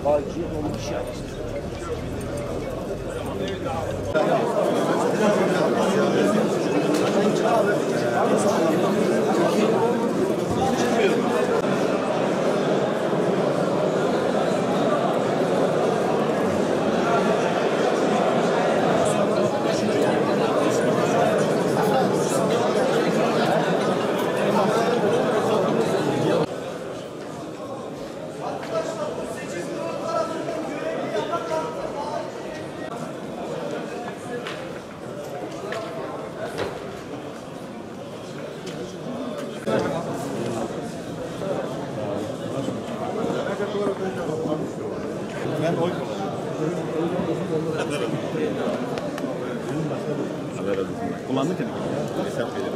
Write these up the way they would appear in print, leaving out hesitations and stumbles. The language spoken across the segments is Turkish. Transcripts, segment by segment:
Balcı olmuş ya. Ben oy kullandık ya. Hesap verelim.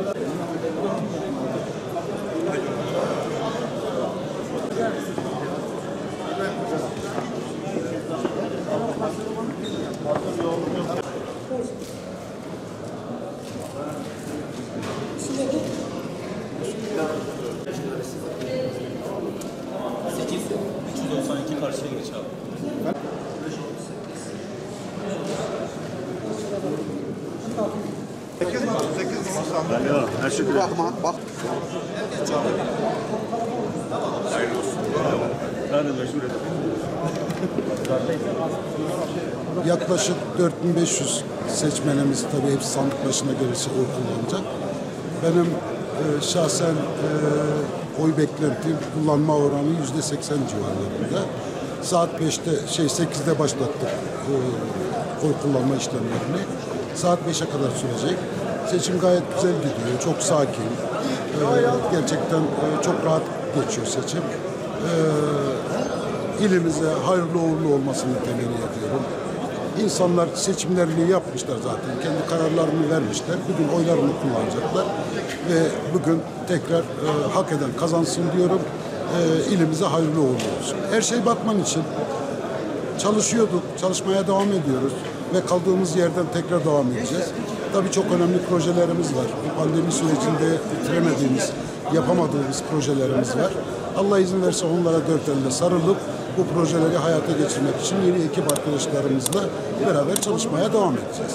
Karşıya geç abi. Her şey Bakma, bak. hayırlı olsun. Yarın meşhur edelim. Yaklaşık 4500 seçmenimiz, tabii hepsi sandık başına gelirse oy kullanacak. Benim şahsen oy beklentim kullanma oranı %80 civarlarında. Saat 8'de başlattık oy kullanma işlemlerini. Saat 5'e kadar sürecek. Seçim gayet güzel gidiyor, çok sakin. Gerçekten çok rahat geçiyor seçim. İlimize hayırlı uğurlu olmasını temenni ediyorum. İnsanlar seçimlerini yapmışlar zaten. Kendi kararlarını vermişler. Bugün oylarını kullanacaklar. Ve bugün tekrar hak eden kazansın diyorum. İlimize hayırlı uğurlu olsun. Her şey Batman için. Çalışıyorduk, çalışmaya devam ediyoruz. Ve kaldığımız yerden tekrar devam edeceğiz. Tabii çok önemli projelerimiz var. Bu pandemi sürecinde bitiremediğimiz, yapamadığımız projelerimiz var. Allah izin verirse onlara dört elle sarılıp bu projeleri hayata geçirmek için yeni ekip arkadaşlarımızla beraber çalışmaya devam edeceğiz.